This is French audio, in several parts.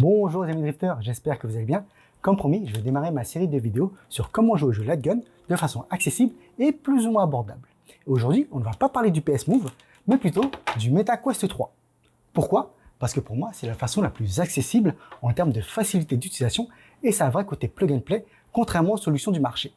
Bonjour les amis drifters, j'espère que vous allez bien. Comme promis, je vais démarrer ma série de vidéos sur comment jouer au jeu Latgun de façon accessible et plus ou moins abordable. Aujourd'hui, on ne va pas parler du PS Move, mais plutôt du MetaQuest 3. Pourquoi? Parce que pour moi, c'est la façon la plus accessible en termes de facilité d'utilisation et ça a un vrai côté plug and play, contrairement aux solutions du marché.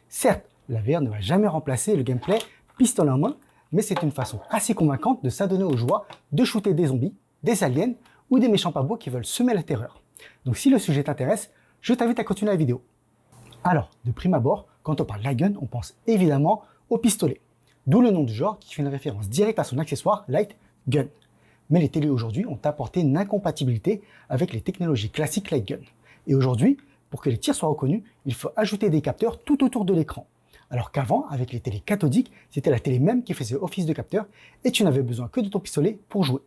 Certes, la VR ne va jamais remplacer le gameplay pistolet en main, mais c'est une façon assez convaincante de s'adonner aux joies de shooter des zombies, des aliens ou des méchants pas beaux qui veulent semer la terreur. Donc si le sujet t'intéresse, je t'invite à continuer la vidéo. Alors, de prime abord, quand on parle light gun, on pense évidemment au pistolet. D'où le nom du genre qui fait une référence directe à son accessoire light gun. Mais les télés aujourd'hui ont apporté une incompatibilité avec les technologies classiques light gun. Et aujourd'hui, pour que les tirs soient reconnus, il faut ajouter des capteurs tout autour de l'écran. Alors qu'avant, avec les télés cathodiques, c'était la télé même qui faisait office de capteur et tu n'avais besoin que de ton pistolet pour jouer.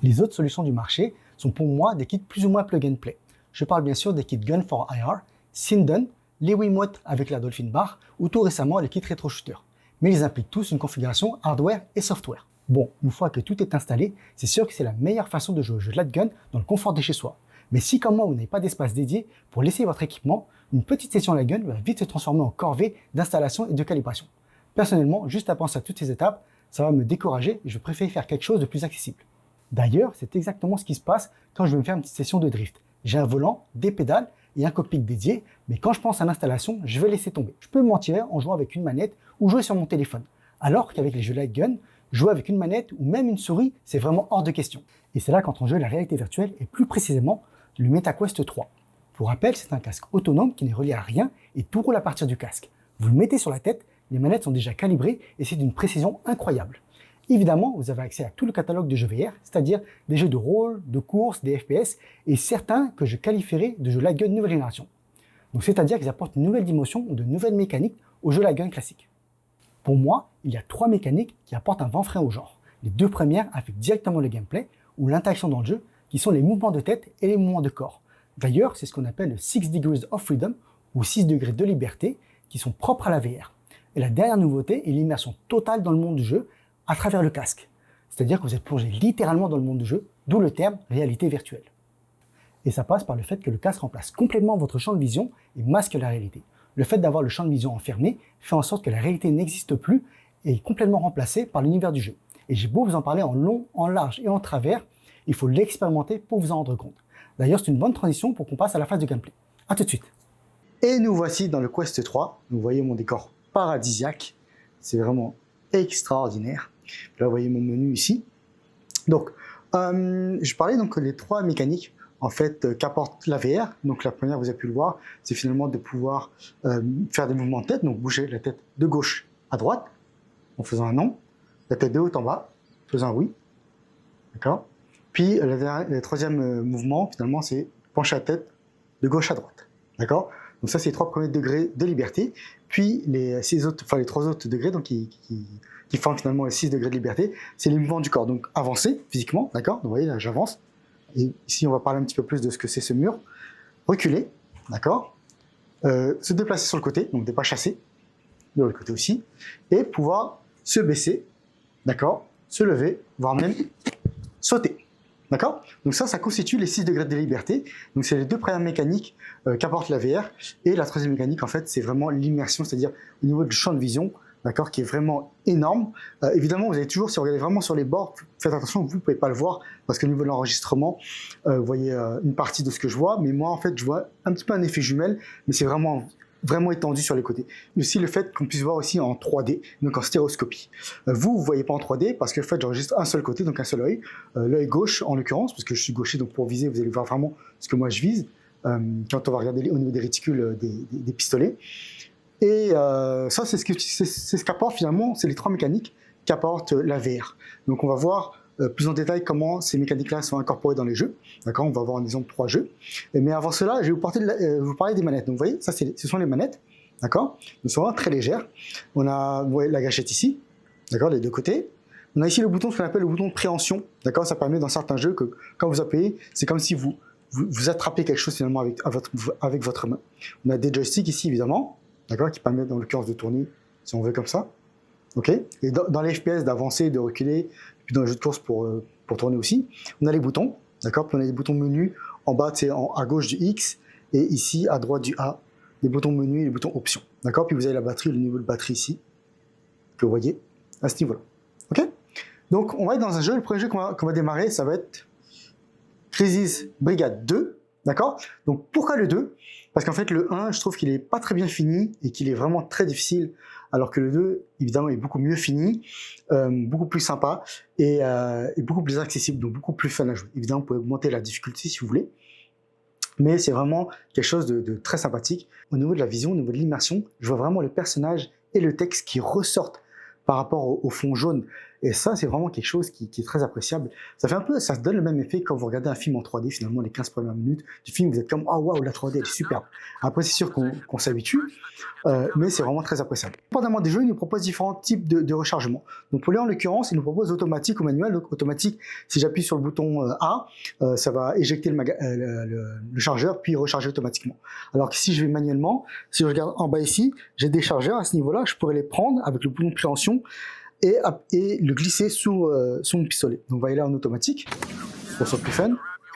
Les autres solutions du marché sont pour moi des kits plus ou moins plug and play. Je parle bien sûr des kits Gun for IR, Sinden, les Wiimote avec la Dolphin Bar ou tout récemment les kits Retro Shooter. Mais ils impliquent tous une configuration hardware et software. Bon, une fois que tout est installé, c'est sûr que c'est la meilleure façon de jouer au jeu de Latgun dans le confort de chez soi. Mais si comme moi vous n'avez pas d'espace dédié pour laisser votre équipement, une petite session Latgun va vite se transformer en corvée d'installation et de calibration. Personnellement, juste à penser à toutes ces étapes, ça va me décourager et je préfère faire quelque chose de plus accessible. D'ailleurs, c'est exactement ce qui se passe quand je vais me faire une petite session de drift. J'ai un volant, des pédales et un cockpit dédié, mais quand je pense à l'installation, je vais laisser tomber. Je peux me mentir en jouant avec une manette ou jouer sur mon téléphone. Alors qu'avec les jeux light gun, jouer avec une manette ou même une souris, c'est vraiment hors de question. Et c'est là qu'entre en jeu la réalité virtuelle et plus précisément le MetaQuest 3. Pour rappel, c'est un casque autonome qui n'est relié à rien et tout roule à partir du casque. Vous le mettez sur la tête, les manettes sont déjà calibrées et c'est d'une précision incroyable. Évidemment, vous avez accès à tout le catalogue de jeux VR, c'est-à-dire des jeux de rôle, de course, des FPS, et certains que je qualifierais de jeux light gun nouvelle génération. Donc c'est-à-dire qu'ils apportent une nouvelle dimension ou de nouvelles mécaniques aux jeux light gun classiques. Pour moi, il y a trois mécaniques qui apportent un vent frais au genre. Les deux premières affectent directement le gameplay ou l'interaction dans le jeu, qui sont les mouvements de tête et les mouvements de corps. D'ailleurs, c'est ce qu'on appelle le 6 degrees of freedom, ou 6 degrés de liberté, qui sont propres à la VR. Et la dernière nouveauté est l'immersion totale dans le monde du jeu, à travers le casque. C'est-à-dire que vous êtes plongé littéralement dans le monde du jeu, d'où le terme réalité virtuelle. Et ça passe par le fait que le casque remplace complètement votre champ de vision et masque la réalité. Le fait d'avoir le champ de vision enfermé fait en sorte que la réalité n'existe plus et est complètement remplacée par l'univers du jeu. Et j'ai beau vous en parler en long, en large et en travers, il faut l'expérimenter pour vous en rendre compte. D'ailleurs, c'est une bonne transition pour qu'on passe à la phase de gameplay. A tout de suite. Et nous voici dans le Quest 3. Vous voyez mon décor paradisiaque. C'est vraiment extraordinaire. Là, vous voyez mon menu ici. Donc, je parlais donc les trois mécaniques en fait qu'apporte la VR. Donc, la première, vous avez pu le voir, c'est finalement de pouvoir faire des mouvements de tête, donc bouger la tête de gauche à droite en faisant un non, la tête de haut en bas, en faisant un oui. D'accord. Puis le troisième mouvement, finalement, c'est pencher la tête de gauche à droite. D'accord. Donc ça, c'est les trois premiers degrés de liberté. Puis les trois autres degrés, donc qui forment finalement les 6 degrés de liberté, c'est les mouvements du corps. Donc avancer physiquement, d'accord. Donc vous voyez là, j'avance. Et ici, on va parler un petit peu plus de ce que c'est ce mur. Reculer, d'accord. Se déplacer sur le côté, donc des pas chassés, de l'autre côté aussi, et pouvoir se baisser, d'accord, se lever, voire même sauter. D'accord. Donc ça constitue les 6 degrés de liberté. Donc c'est les deux premières mécaniques qu'apporte la VR. Et la troisième mécanique, en fait, c'est vraiment l'immersion, c'est-à-dire au niveau du champ de vision, d'accord, qui est vraiment énorme. Évidemment, vous avez toujours, si vous regardez vraiment sur les bords, faites attention, vous ne pouvez pas le voir, parce qu'au niveau de l'enregistrement, vous voyez une partie de ce que je vois, mais moi, en fait, je vois un petit peu un effet jumelle, mais c'est vraiment étendu sur les côtés. Aussi le fait qu'on puisse voir aussi en 3D, donc en stéréoscopie. Vous voyez pas en 3D parce que en fait j'enregistre un seul côté, donc un seul œil, l'œil gauche en l'occurrence, parce que je suis gaucher, donc pour viser vous allez voir vraiment ce que moi je vise quand on va regarder au niveau des réticules des pistolets. Et ça c'est ce qu'apporte finalement, c'est les trois mécaniques qu'apporte la VR. Donc on va voir plus en détail comment ces mécaniques-là sont incorporées dans les jeux. D'accord, on va voir un exemple de 3 jeux. Mais avant cela, je vais vous parler des manettes. Donc vous voyez, ça ce sont les manettes. D'accord, elles sont vraiment très légères. On a, vous voyez, la gâchette ici. D'accord, les deux côtés. On a ici le bouton, ce qu'on appelle le bouton de préhension. D'accord, ça permet dans certains jeux que quand vous appuyez, c'est comme si vous attrapez quelque chose finalement avec votre main. On a des joysticks ici évidemment, d'accord, qui permettent dans l'occurrence de tourner si on veut comme ça. Ok. Et dans les FPS d'avancer, de reculer, puis dans les jeux de course pour tourner aussi, on a les boutons, D'accord? Puis on a des boutons menu en bas, c'est à gauche du X et ici à droite du A, les boutons menu et les boutons options. D'accord? Puis vous avez la batterie, le niveau de batterie ici, que vous voyez à ce niveau-là. Ok? Donc on va être dans un jeu, le premier jeu qu'on va démarrer, ça va être Crisis Brigade 2. D'accord? Donc pourquoi le 2? Parce qu'en fait le 1, je trouve qu'il est pas très bien fini et qu'il est vraiment très difficile, alors que le 2, évidemment, est beaucoup mieux fini, beaucoup plus sympa et beaucoup plus accessible, donc beaucoup plus fun à jouer. Évidemment, vous pouvez augmenter la difficulté si vous voulez, mais c'est vraiment quelque chose de très sympathique. Au niveau de la vision, au niveau de l'immersion, je vois vraiment le personnage et le texte qui ressortent par rapport au fond jaune. Et ça, c'est vraiment quelque chose qui est très appréciable. Ça se donne le même effet quand vous regardez un film en 3D, finalement, les 15 premières minutes du film, vous êtes comme, oh waouh, la 3D, elle est superbe. Après, c'est sûr qu'on s'habitue, mais c'est vraiment très appréciable. Dépendamment des jeux, ils nous proposent différents types de rechargement. Donc pour lui, en l'occurrence, il nous propose automatique ou manuel. Donc automatique, si j'appuie sur le bouton A, ça va éjecter le chargeur, puis recharger automatiquement. Alors que si je vais manuellement, si je regarde en bas ici, j'ai des chargeurs à ce niveau-là, je pourrais les prendre avec le bouton de préhension et le glisser sous mon pistolet. Donc on va y aller en automatique, pour que ce soit plus fun.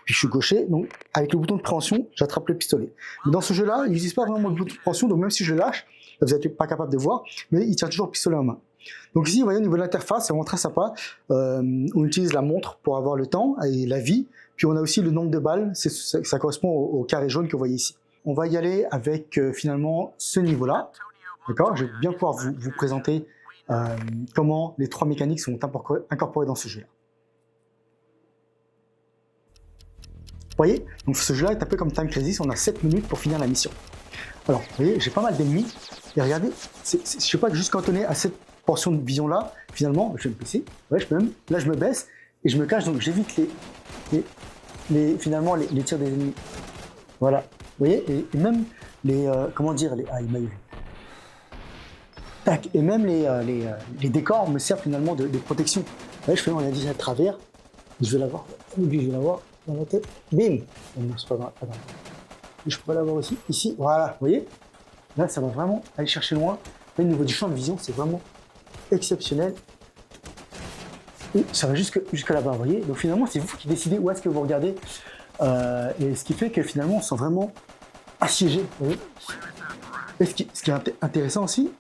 Puis je suis gaucher, donc avec le bouton de préhension, j'attrape le pistolet. Mais dans ce jeu-là, il n'existe pas vraiment le bouton de préhension, donc même si je le lâche, vous n'êtes pas capable de voir, mais il tient toujours le pistolet en main. Donc ici, vous voyez, au niveau de l'interface, c'est vraiment très sympa. On utilise la montre pour avoir le temps et la vie, puis on a aussi le nombre de balles, ça correspond au carré jaune que vous voyez ici. On va y aller avec finalement ce niveau-là, d'accord? Je vais bien pouvoir vous présenter comment les trois mécaniques sont incorporées dans ce jeu-là. Vous voyez, donc ce jeu-là est un peu comme Time Crisis, on a 7 minutes pour finir la mission. Alors, vous voyez, j'ai pas mal d'ennemis, et regardez, je ne suis pas juste cantonné à cette portion de vision-là, finalement, je vais me baisser, ouais, là je me baisse, et je me cache, donc j'évite finalement les tirs des ennemis. Voilà, vous voyez, et même comment dire, il m'a eu. Tac, et même les décors me servent finalement de protection. Vous voyez, je fais, on a dit à travers, je vais l'avoir, lui je vais l'avoir dans la tête, bim. Non, c'est pas grave. Je pourrais l'avoir aussi, ici, voilà, vous voyez. Là, ça va vraiment aller chercher loin. Au niveau du champ de vision, c'est vraiment exceptionnel. Et ça va jusque là-bas, vous voyez. Donc finalement, c'est vous qui décidez où est-ce que vous regardez. Et ce qui fait que finalement, on se sent vraiment assiégé, vous voyez. Et ce qui est intéressant aussi,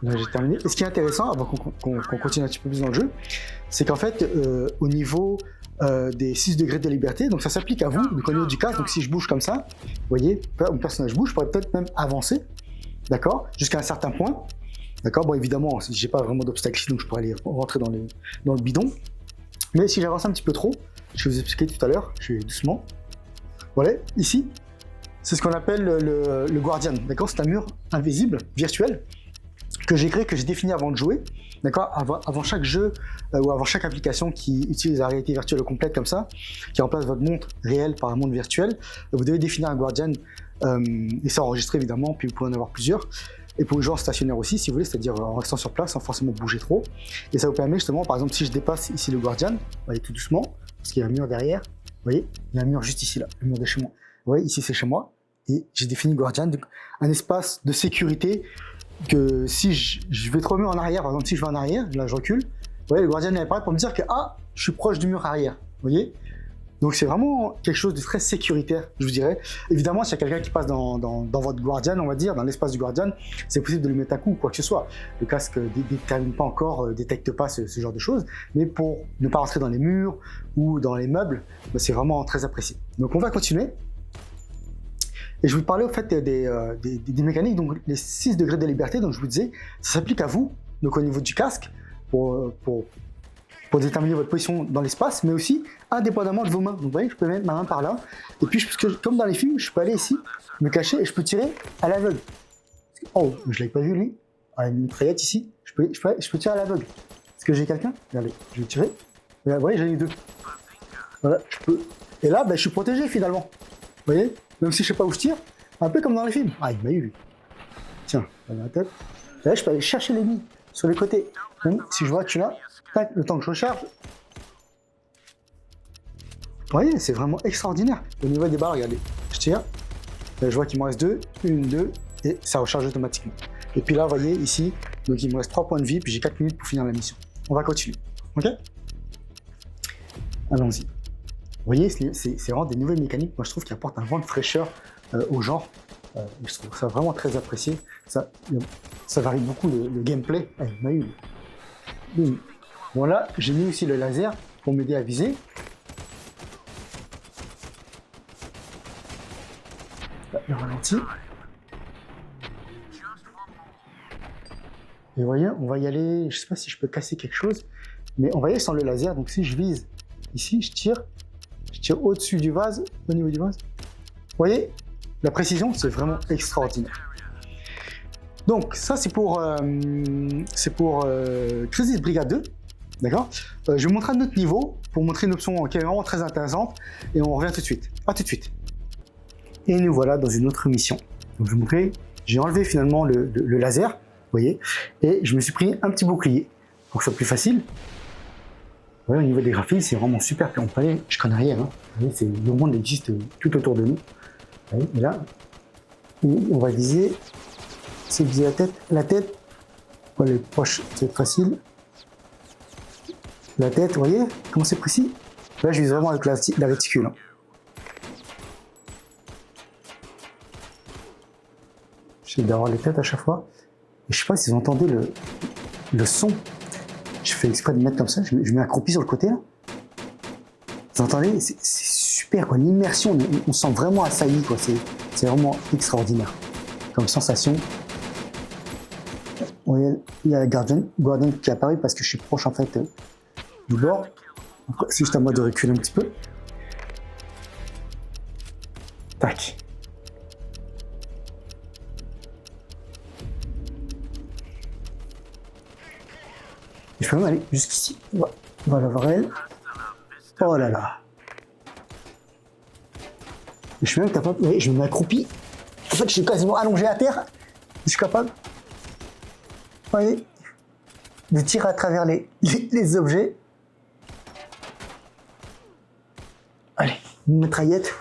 là j'ai terminé. Et ce qui est intéressant, avant qu'on continue un petit peu plus dans le jeu, c'est qu'en fait, au niveau des 6 degrés de liberté, donc ça s'applique à vous, donc au niveau du casque, donc si je bouge comme ça, vous voyez, mon personnage bouge, je pourrais peut-être même avancer, d'accord, jusqu'à un certain point, d'accord, bon évidemment, j'ai pas vraiment d'obstacle ici, donc je pourrais aller rentrer dans le bidon, mais si j'avance un petit peu trop, je vais vous expliquer tout à l'heure, je vais doucement, voilà, ici, c'est ce qu'on appelle le Guardian, d'accord, c'est un mur invisible, virtuel, que j'ai créé, que j'ai défini avant de jouer, d'accord, avant chaque jeu ou avant chaque application qui utilise la réalité virtuelle complète comme ça, qui remplace votre montre réelle par un monde virtuel, vous devez définir un Guardian et ça enregistré évidemment, puis vous pouvez en avoir plusieurs. Et pour jouer en stationnaire aussi, si vous voulez, c'est-à-dire en restant sur place sans forcément bouger trop. Et ça vous permet justement, par exemple, si je dépasse ici le Guardian, vous voyez tout doucement, parce qu'il y a un mur derrière, vous voyez, il y a un mur juste ici là, le mur de chez moi. Vous voyez, ici c'est chez moi, et j'ai défini Guardian, donc un espace de sécurité que si je vais trop mieux en arrière, par exemple si je vais en arrière, là je recule, vous voyez, le Guardian apparaît pour me dire que je suis proche du mur arrière, vous voyez. Donc c'est vraiment quelque chose de très sécuritaire, je vous dirais. Évidemment, s'il y a quelqu'un qui passe dans votre Guardian, on va dire, dans l'espace du Guardian, c'est possible de lui mettre un coup ou quoi que ce soit. Le casque détecte pas ce genre de choses, mais pour ne pas rentrer dans les murs ou dans les meubles, c'est vraiment très apprécié. Donc on va continuer. Et je vous parlais au fait des mécaniques, donc les 6 degrés de liberté, donc je vous disais, ça s'applique à vous, donc au niveau du casque, pour déterminer votre position dans l'espace, mais aussi indépendamment de vos mains. Donc vous voyez, je peux mettre ma main par là, et puis comme dans les films, je peux aller ici, me cacher, et je peux tirer à l'aveugle. Oh, je l'avais pas vu lui, une mitraillette ici, je peux tirer à l'aveugle. Est-ce que j'ai quelqu'un? Regardez, je vais tirer, et là, vous voyez, j'en ai 2. Voilà, je peux. Et là, je suis protégé finalement. Vous voyez? Même si je sais pas où je tire, un peu comme dans les films. Ah, il m'a eu lui. Tiens, dans la tête. Là, je peux aller chercher l'ennemi sur les côtés. Même si je vois que tu l'as, tac, le temps que je recharge. Vous voyez, c'est vraiment extraordinaire. Au niveau des barres, regardez, je tire. Là, je vois qu'il me reste 2, 1, 2, et ça recharge automatiquement. Et puis là, vous voyez, ici, donc il me reste 3 points de vie, puis j'ai 4 minutes pour finir la mission. On va continuer. Ok? Allons-y. voyez, c'est vraiment des nouvelles mécaniques. Moi, je trouve qu'ils apportent un vent de fraîcheur au genre. Je trouve ça vraiment très apprécié. Ça varie beaucoup le gameplay. Ah, il m'a eu. Boum. Bon, là, j'ai mis aussi le laser pour m'aider à viser. Là, le ralenti. Et vous voyez, on va y aller. Je sais pas si je peux casser quelque chose, mais on va y aller sans le laser. Donc, si je vise ici, je tire au-dessus du vase, au niveau du vase. Vous voyez, la précision, c'est vraiment extraordinaire. Donc, ça, c'est pour Crisis Brigade 2. D'accord. Je vais vous montrer un autre niveau pour montrer une option qui est vraiment très intéressante. Et on revient tout de suite. À tout de suite. Et nous voilà dans une autre mission. Donc, je vais vous montrer. J'ai enlevé finalement le laser. Vous voyez. Et je me suis pris un petit bouclier pour que ce soit plus facile. Vous voyez, au niveau des graphismes, c'est vraiment super. Puis on peut aller jusqu'en arrière. Hein. Vous voyez, le monde existe tout autour de nous. Vous voyez, et là, on va viser. C'est viser la tête. Voilà, les poches, c'est facile. La tête, vous voyez comment c'est précis? Là, je vise vraiment avec la réticule. Hein. J'essaie d'avoir les têtes à chaque fois. Et je sais pas si vous entendez le son. Je fais exprès de me mettre comme ça. Je mets accroupi sur le côté là. Vous entendez? C'est super quoi. L'immersion, on se sent vraiment assailli quoi. C'est vraiment extraordinaire comme sensation. Vous voyez, il y a la Gordon qui apparaît parce que je suis proche en fait du bord. C'est juste à moi de reculer un petit peu. Tac. Et je peux même aller jusqu'ici. Voilà, voir elle. Oh là là. Et je suis même capable. Vous voyez, je me mets accroupi. En fait, je suis quasiment allongé à terre. Je suis capable. Vous voyez, de tirer à travers les objets. Allez, une mitraillette.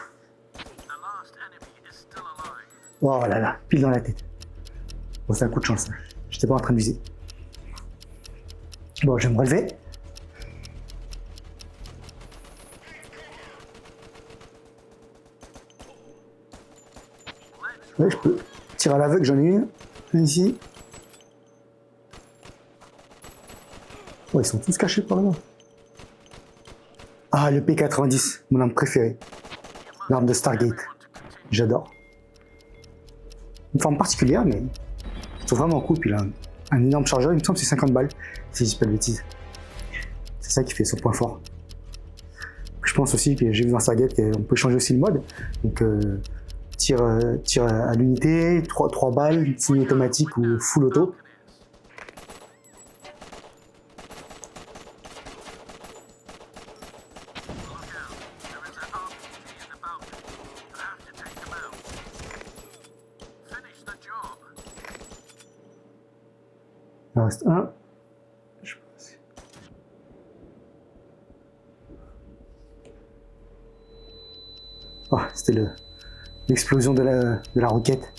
Oh là là, pile dans la tête. Bon, c'est un coup de chance. J'étais pas en train de viser. Bon, je vais me relever. Ouais, je peux tirer à l'aveugle, j'en ai une. Ici. Oh, ils sont tous cachés par là. Ah, le P90, mon arme préférée. L'arme de Stargate. J'adore. Une forme particulière, mais c'est vraiment cool. Puis il a un énorme chargeur, il me semble que c'est 50 balles, si je dis pas de bêtises. C'est ça qui fait son point fort. Je pense aussi que j'ai vu dans Stargate qu'on peut changer aussi le mode. Donc, tir à l'unité, 3 balles, semi-automatique ou full auto. Il en reste un. Je pense. Oh, c'était l'explosion de la roquette.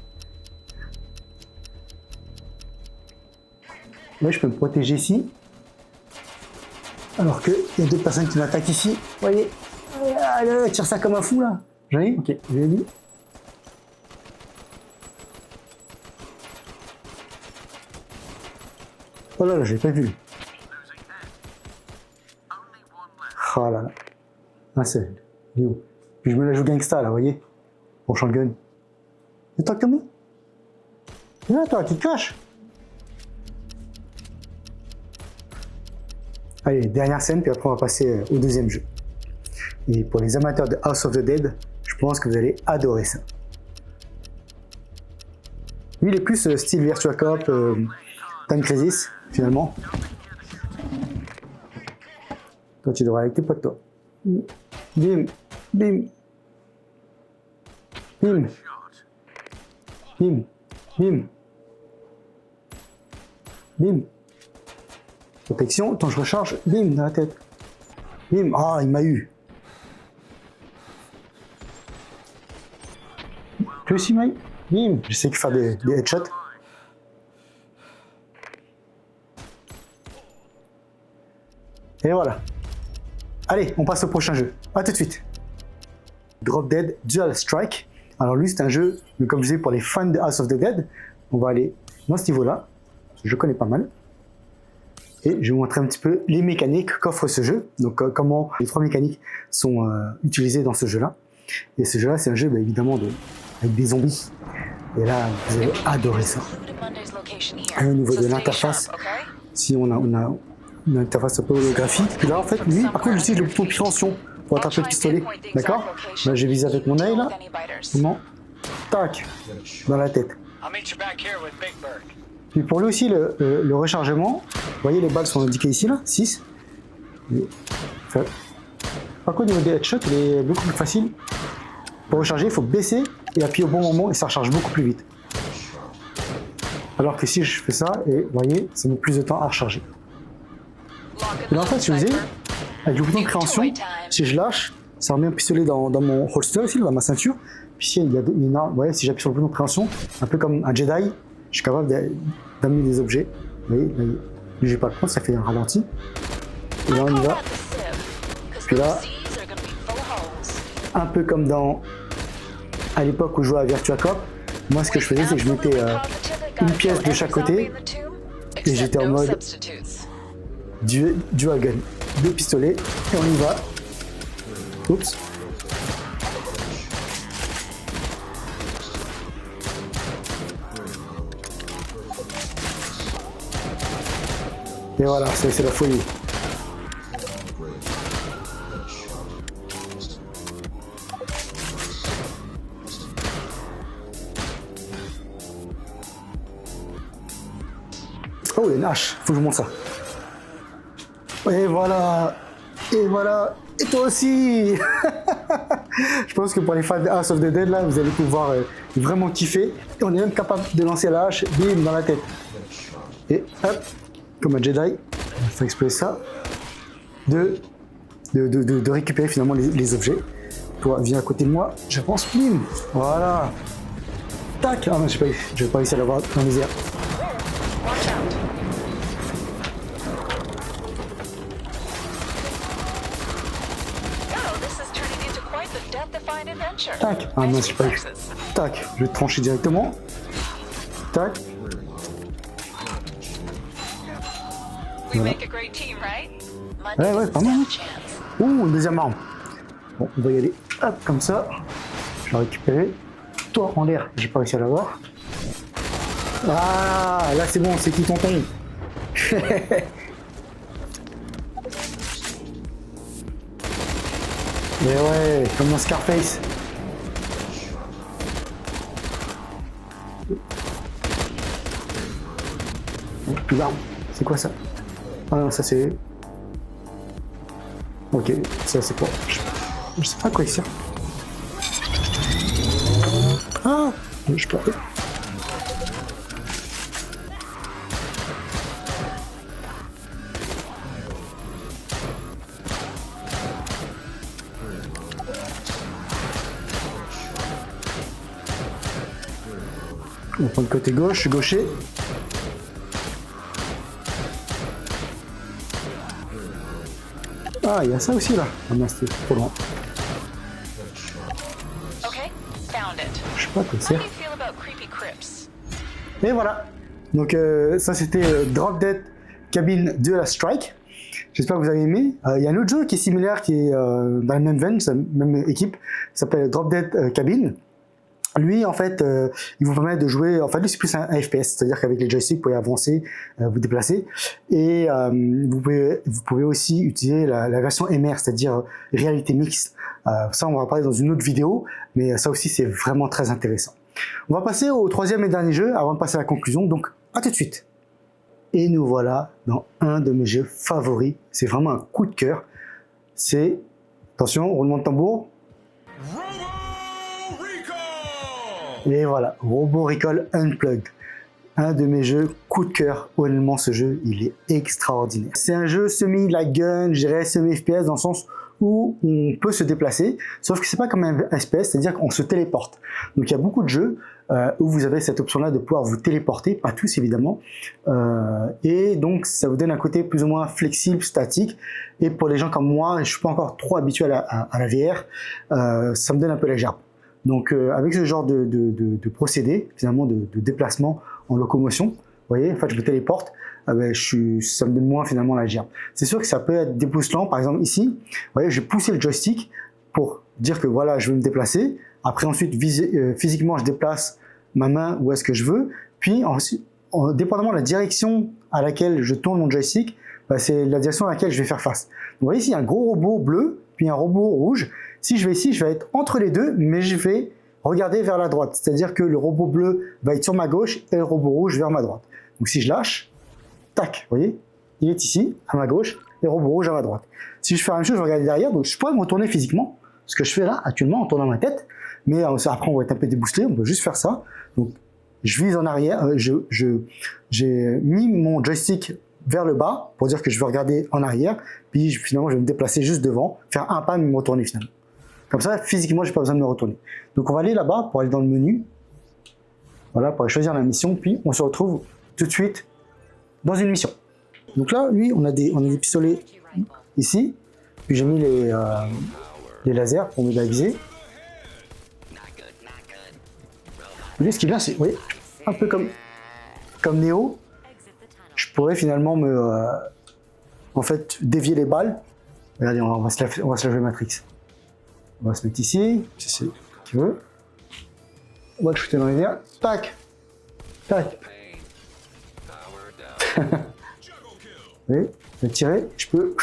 Là, je peux me protéger ici. Alors qu'il y a d'autres personnes qui m'attaquent ici. Vous voyez? Allez, tire ça comme un fou là. J'en ai? Ok, je l'ai dit. Oh là là, je l'ai pas vu. Oh là là. Ah, c'est. Il est où? Puis je me la joue gangsta là, vous voyez? Bon, shotgun. You talk to me? Viens, toi, tu te caches? Allez, dernière scène, puis après on va passer au deuxième jeu. Et pour les amateurs de House of the Dead, je pense que vous allez adorer ça. Lui, il est plus style Virtua Cop, Time Crisis, finalement. Toi, tu devrais aller avec tes potes, toi. Bim, bim, bim, bim, bim, bim. Protection, quand je recharge, bim, dans la tête. Bim, ah, il m'a eu. Tu aussi, Mike? Bim, je sais que faire des headshots. Et voilà. Allez, on passe au prochain jeu. À tout de suite. Drop Dead Dual Strike. Alors lui, c'est un jeu, mais comme je disais, pour les fans de House of the Dead. On va aller dans ce niveau-là. Je connais pas mal. Et je vais vous montrer un petit peu les mécaniques qu'offre ce jeu. Donc comment les 3 mécaniques sont utilisées dans ce jeu-là. Et ce jeu-là, c'est un jeu évidemment avec des zombies. Et là, vous allez adorer ça. Et au niveau de l'interface, si on a une interface un peu holographique. Puis là, en fait, lui, par contre, j'utilise le bouton préhension pour attraper le pistolet. D'accord? Là, j'ai visé avec mon œil, là. Comment? Tac! Dans la tête. Puis pour lui aussi, le rechargement, vous voyez, les balles sont indiquées ici, là, 6. Par contre, au niveau des headshots, il est beaucoup plus facile. Pour recharger, il faut baisser et appuyer au bon moment et ça recharge beaucoup plus vite. Alors que si je fais ça, et vous voyez, ça met plus de temps à recharger. Et là, en fait, si vous voyez, avec le bouton de préhension, si je lâche, ça remet un pistolet dans mon holster ici, dans ma ceinture. Puis si, si j'appuie sur le bouton de préhension, un peu comme un Jedi, je suis capable d'amener des objets. Vous voyez, là, j'ai pas le compte, ça fait un ralenti. Et là, on y va. Puis là, un peu comme à l'époque où je jouais à Virtua Cop, moi ce que je faisais, c'est que je mettais une pièce de chaque côté et j'étais en mode dual gun, 2 pistolets et on y va. Oups. Et voilà, c'est la folie. Oh, il y a une hache, faut que je vous montre ça. Et voilà, et voilà, et toi aussi. Je pense que pour les fans de House of the Dead, là, vous allez pouvoir vraiment kiffer. Et on est même capable de lancer la hache, bim, dans la tête. Et hop, comme un Jedi, il faut exploser ça. De récupérer finalement les objets. Toi, viens à côté de moi, je pense, bim, voilà. Tac, ah non, je vais pas réussir à l'avoir dans les airs. Tac, ah non, j'ai pas eu. Tac, je vais te trancher directement. Tac. Voilà. Ouais, pas mal. Ouh, une deuxième arme. Bon, on va y aller. Hop, comme ça. Je vais récupérer. Toi en l'air, j'ai pas réussi à l'avoir. Ah, là c'est bon, c'est qui tonton? Mais ouais, comme dans Scarface. Plus d'armes. C'est quoi ça? Ah non, ça c'est... Ok, ça c'est quoi? Je sais pas à quoi il sert. Ah, je peux... On prend le côté gauche, gaucher. Ah, il y a ça aussi là. Ah non, c'était trop loin. Je sais pas quoi c'est. Et voilà. Donc ça c'était Drop Dead Cabin Dual Strike. J'espère que vous avez aimé. Il y a un autre jeu qui est similaire, qui est dans la même veine, c'est la même équipe. Ça s'appelle Drop Dead Cabin. Lui, en fait, il vous permet de jouer. En fait, lui, c'est plus un FPS, c'est-à-dire qu'avec les joysticks, vous pouvez avancer, vous déplacer, et vous pouvez aussi utiliser la version MR, c'est-à-dire réalité mixte. Ça, on va en parler dans une autre vidéo, mais ça aussi, c'est vraiment très intéressant. On va passer au troisième et dernier jeu avant de passer à la conclusion. Donc, à tout de suite. Et nous voilà dans un de mes jeux favoris. C'est vraiment un coup de cœur. C'est, attention, roulement de tambour. Et voilà, Robo Recall Unplugged. Un de mes jeux coup de cœur. Honnêtement, ce jeu, il est extraordinaire. C'est un jeu semi-la gun, je dirais semi-FPS, dans le sens où on peut se déplacer, sauf que c'est pas comme un FPS, c'est-à-dire qu'on se téléporte. Donc il y a beaucoup de jeux où vous avez cette option-là de pouvoir vous téléporter, pas tous évidemment, et donc ça vous donne un côté plus ou moins flexible, statique, et pour les gens comme moi, je suis pas encore trop habitué à la VR, ça me donne un peu la gerbe. Donc avec ce genre de procédé, finalement de déplacement en locomotion, vous voyez, en fait je me téléporte, ça me donne moins finalement la gerbe. C'est sûr que ça peut être déboussolant, par exemple ici, vous voyez, j'ai poussé le joystick pour dire que voilà, je veux me déplacer. Après ensuite, physiquement, je déplace ma main où est-ce que je veux. Puis ensuite, dépendamment de la direction à laquelle je tourne mon joystick, c'est la direction à laquelle je vais faire face. Donc, vous voyez ici, un gros robot bleu, puis un robot rouge. Si je vais ici, je vais être entre les deux, mais je vais regarder vers la droite. C'est-à-dire que le robot bleu va être sur ma gauche et le robot rouge vers ma droite. Donc si je lâche, tac, vous voyez, il est ici, à ma gauche, et le robot rouge à ma droite. Si je fais la même chose, je vais regarder derrière, donc je pourrais me retourner physiquement, ce que je fais là, actuellement, en tournant ma tête, mais après on va être un peu déboussolé, on peut juste faire ça. Donc je vise en arrière, j'ai mis mon joystick vers le bas, pour dire que je veux regarder en arrière, puis finalement je vais me déplacer juste devant, faire un pas, mais me retourner finalement. Comme ça, physiquement, j'ai pas besoin de me retourner. Donc on va aller là-bas pour aller dans le menu, voilà, pour aller choisir la mission, puis on se retrouve tout de suite dans une mission. Donc là, lui, on a des pistolets ici, puis j'ai mis les lasers pour m'aider à viser. Lui, ce qui est bien, c'est, vous voyez, un peu comme Neo, je pourrais finalement en fait, dévier les balles. Regardez, on va se laver Matrix. On va se mettre ici, si c'est ce qu'il veut. On va le shooter dans les airs. Tac, tac. Oui, je vais tirer, je peux,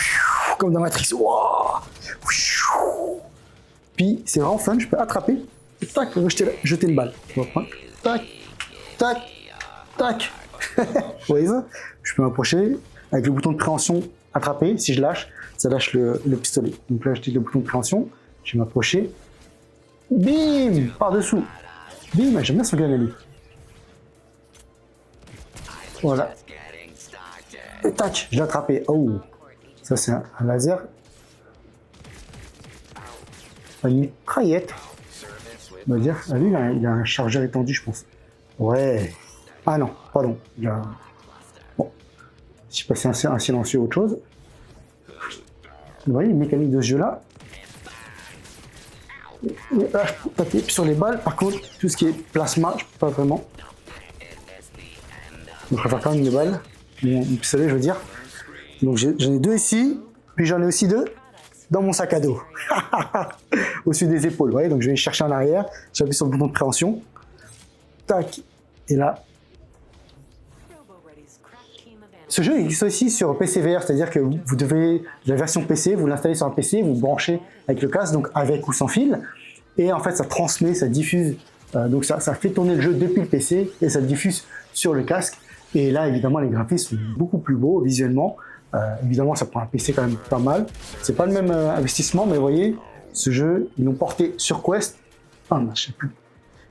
comme dans Matrix. Wow. Puis c'est vraiment fun, je peux attraper. Et tac, jeter une balle. On va prendre. Tac, tac, tac. Vous voyez ça? Je peux m'approcher avec le bouton de préhension, attraper. Si je lâche, ça lâche le pistolet. Donc là, je tire le bouton de préhension. Je vais m'approcher. Bim! Par-dessous. Bim! J'aime bien son gun à lui. Voilà. Et tac! Je l'ai attrapé. Oh! Ça, c'est un laser. Une mitraillette. On va dire. Ah, lui, il a un chargeur étendu, je pense. Ouais. Ah non, pardon. Bon. Je sais pas si c'est un silencieux ou autre chose. Vous voyez, les mécaniques de ce jeu-là. Là, je peux taper sur les balles. Par contre, tout ce qui est plasma, je peux pas vraiment. Donc, je préfère quand même les balles. Mon pistolet, je veux dire. Donc, j'en ai deux ici. Puis, j'en ai aussi deux dans mon sac à dos. Au-dessus des épaules. Vous voyez, donc je vais les chercher en arrière. J'appuie sur le bouton de préhension. Tac. Et là. Ce jeu existe aussi sur PC VR, c'est-à-dire que vous devez, la version PC, vous l'installez sur un PC, vous branchez avec le casque, donc avec ou sans fil, et en fait ça transmet, ça diffuse, donc ça fait tourner le jeu depuis le PC, et ça diffuse sur le casque, et là évidemment les graphismes sont beaucoup plus beaux visuellement, évidemment ça prend un PC quand même pas mal, c'est pas le même investissement, mais vous voyez, ce jeu, ils l'ont porté sur Quest, je sais plus,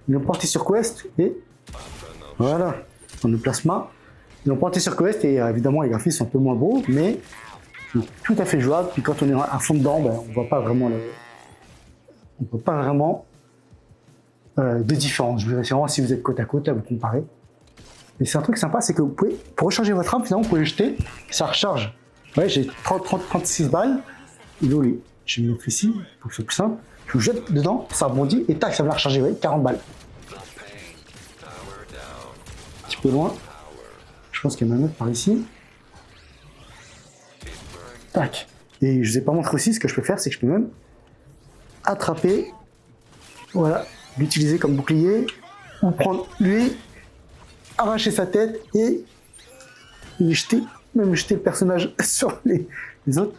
ils l'ont porté sur Quest, et voilà, dans le plasma. Ils ont porté sur Quest et évidemment les graphismes sont un peu moins beaux, mais tout à fait jouable. Puis quand on est à fond dedans, on voit pas vraiment de différence. Je vous dirais vraiment si vous êtes côte à côte, à vous comparer. Et c'est un truc sympa, c'est que vous pouvez, pour recharger votre arme, finalement vous pouvez le jeter, ça recharge. Ouais, j'ai 36 balles. Il est où lui? Je vais me mettre ici, pour que ce soit plus simple. Je le jette dedans, ça rebondit et tac, ça va la recharger. Ouais, 40 balles. Un petit peu loin. Je pense qu'il y en a un autre par ici. Tac. Et je ne vous ai pas montré aussi, ce que je peux faire, c'est que je peux même attraper, voilà, l'utiliser comme bouclier, ou prendre lui, arracher sa tête et jeter le personnage sur les autres.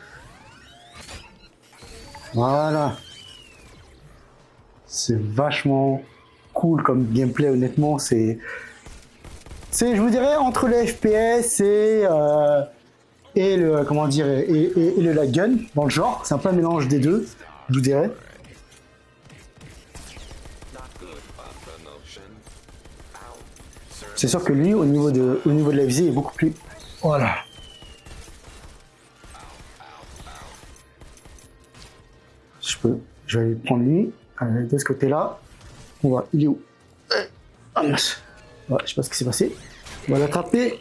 Voilà. C'est vachement cool comme gameplay, honnêtement, c'est, je vous dirais, entre le FPS et le, comment dire, et le light gun, dans le genre, c'est un peu un mélange des deux, je vous dirais. C'est sûr que lui, au niveau de la visée, est beaucoup plus... Voilà. Je vais prendre lui, de ce côté-là. On va, il est où? Ah mince. Ouais, je sais pas ce qui s'est passé. On va l'attraper,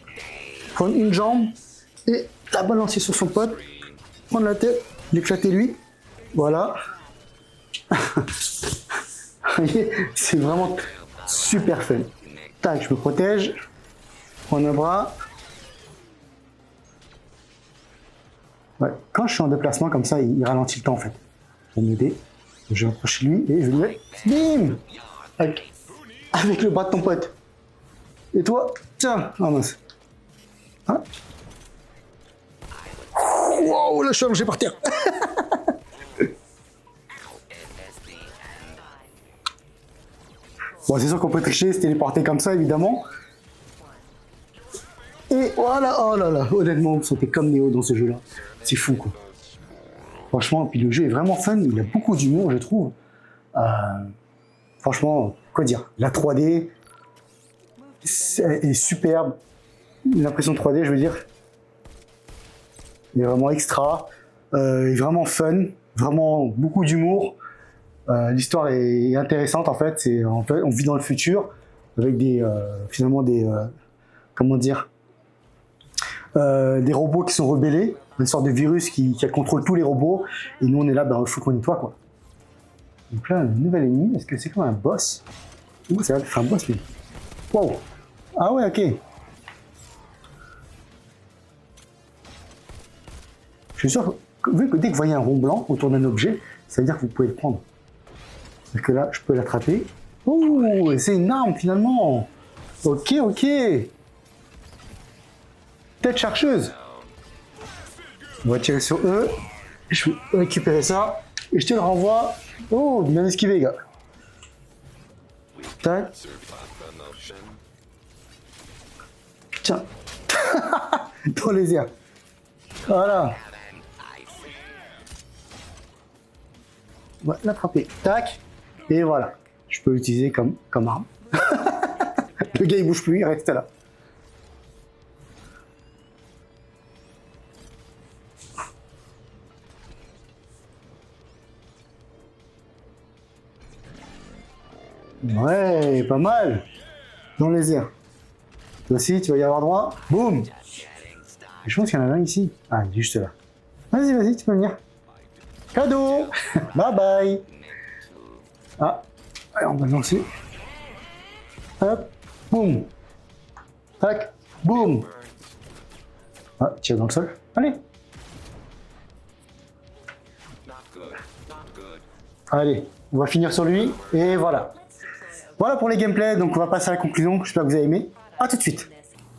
prendre une jambe et la balancer sur son pote, prendre la tête, l'éclater lui. Voilà. C'est vraiment super fun. Tac, je me protège. Prends un bras. Ouais. Quand je suis en déplacement comme ça, il ralentit le temps en fait. Pour m'aider. Je m'approche de lui et je lui dis bim avec le bras de ton pote. Et toi, tiens, ah mince. Hein? Wow, là je suis allongé par terre. Bon, c'est sûr qu'on peut tricher, se téléporter comme ça, évidemment. Et voilà, oh là là, honnêtement, vous sentez comme Néo dans ce jeu-là. C'est fou, quoi. Franchement, puis le jeu est vraiment fun, il a beaucoup d'humour, je trouve. Franchement, quoi dire, la 3D est superbe. L'impression 3D, je veux dire, il est vraiment extra, il est vraiment fun, vraiment beaucoup d'humour. L'histoire est intéressante en fait. On vit dans le futur avec finalement des comment dire, des robots qui sont rebellés, une sorte de virus qui contrôle tous les robots, et nous on est là, il faut qu'on nettoie quoi. Donc là, un nouvel ennemi, est-ce que c'est comme un boss? Ouh, ça va être un boss lui. Wow. Ah ouais, ok. Je suis sûr que, vu que dès que vous voyez un rond blanc autour d'un objet, ça veut dire que vous pouvez le prendre. Parce que là, je peux l'attraper. Oh, c'est une arme finalement. Ok, ok. Tête chercheuse. On va tirer sur eux. Je vais récupérer ça. Et je te le renvoie. Oh, bien esquivé, gars. Tac. Tiens. Dans les airs. Voilà. On va l'attraper. Tac. Et voilà. Je peux l'utiliser comme arme. Le gars, il bouge plus, il reste là. Ouais, pas mal. Dans les airs. Toi aussi, tu vas y avoir droit. Boum. Je pense qu'il y en a un ici. Ah, il est juste là. Vas-y, vas-y, tu peux venir. Cadeau. Bye bye. Ah, allez, on va le lancer. Hop, boum. Tac, boum. Ah, tire dans le sol. Allez. Allez, on va finir sur lui. Et voilà. Voilà pour les gameplays, donc on va passer à la conclusion. J'espère que vous avez aimé. A tout de suite.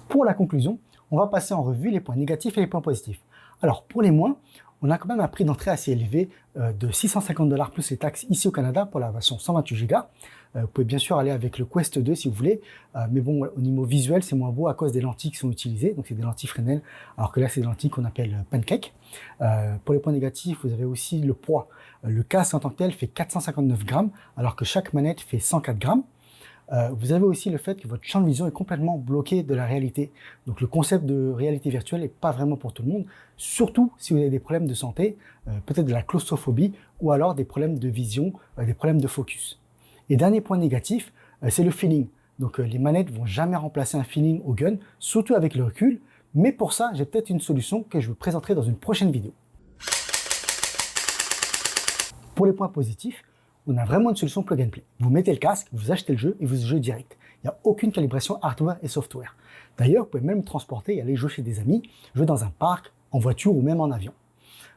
Pour la conclusion, on va passer en revue les points négatifs et les points positifs. Alors pour les moins, on a quand même un prix d'entrée assez élevé de 650 $ plus les taxes ici au Canada pour la version 128 Go. Vous pouvez bien sûr aller avec le Quest 2 si vous voulez, mais bon, au niveau visuel, c'est moins beau à cause des lentilles qui sont utilisées. Donc c'est des lentilles Fresnel, alors que là, c'est des lentilles qu'on appelle Pancake. Pour les points négatifs, vous avez aussi le poids. Le casque en tant que tel fait 459 grammes, alors que chaque manette fait 104 grammes. Vous avez aussi le fait que votre champ de vision est complètement bloqué de la réalité. Donc le concept de réalité virtuelle n'est pas vraiment pour tout le monde, surtout si vous avez des problèmes de santé, peut-être de la claustrophobie, ou alors des problèmes de vision, des problèmes de focus. Et dernier point négatif, c'est le feeling. Donc les manettes vont jamais remplacer un feeling au gun, surtout avec le recul, mais pour ça, j'ai peut-être une solution que je vous présenterai dans une prochaine vidéo. Pour les points positifs, on a vraiment une solution plug and play. Vous mettez le casque, vous achetez le jeu et vous jouez direct. Il n'y a aucune calibration hardware et software. D'ailleurs, vous pouvez même transporter et aller jouer chez des amis, jouer dans un parc, en voiture ou même en avion.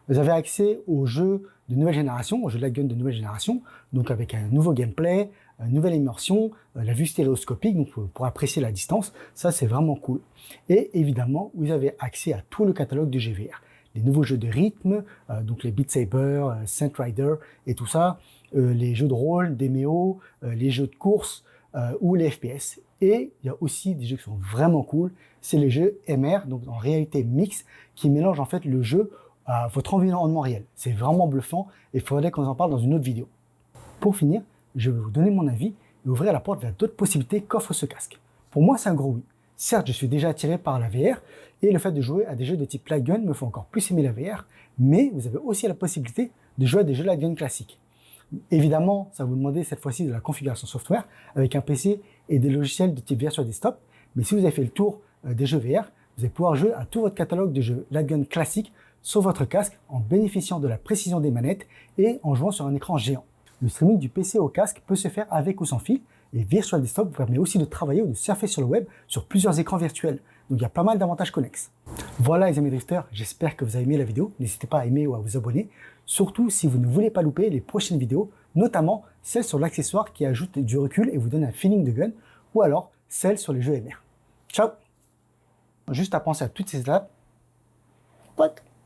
Vous avez accès aux jeux de nouvelle génération, aux jeux de la gun de nouvelle génération, donc avec un nouveau gameplay, une nouvelle immersion, la vue stéréoscopique, donc pour apprécier la distance, ça c'est vraiment cool. Et évidemment, vous avez accès à tout le catalogue du GVR. Les nouveaux jeux de rythme, donc les Beat Saber, Saint Rider et tout ça, les jeux de rôle, des méos, les jeux de course ou les FPS. Et il y a aussi des jeux qui sont vraiment cool, c'est les jeux MR, donc en réalité mixte, qui mélangent en fait le jeu à votre environnement réel. C'est vraiment bluffant et il faudrait qu'on en parle dans une autre vidéo. Pour finir, je vais vous donner mon avis et ouvrir la porte vers d'autres possibilités qu'offre ce casque. Pour moi, c'est un gros oui. Certes, je suis déjà attiré par la VR et le fait de jouer à des jeux de type light gun me fait encore plus aimer la VR, mais vous avez aussi la possibilité de jouer à des jeux light gun classiques. Évidemment, ça va vous demander cette fois-ci de la configuration software avec un PC et des logiciels de type Virtual Desktop. Mais si vous avez fait le tour des jeux VR, vous allez pouvoir jouer à tout votre catalogue de jeux light gun classiques sur votre casque en bénéficiant de la précision des manettes et en jouant sur un écran géant. Le streaming du PC au casque peut se faire avec ou sans fil et Virtual Desktop vous permet aussi de travailler ou de surfer sur le web sur plusieurs écrans virtuels. Donc il y a pas mal d'avantages connexes. Voilà les amis drifters, j'espère que vous avez aimé la vidéo. N'hésitez pas à aimer ou à vous abonner, surtout si vous ne voulez pas louper les prochaines vidéos, notamment celle sur l'accessoire qui ajoute du recul et vous donne un feeling de gun, ou alors celle sur les jeux MR. Ciao! Juste à penser à toutes ces étapes. What?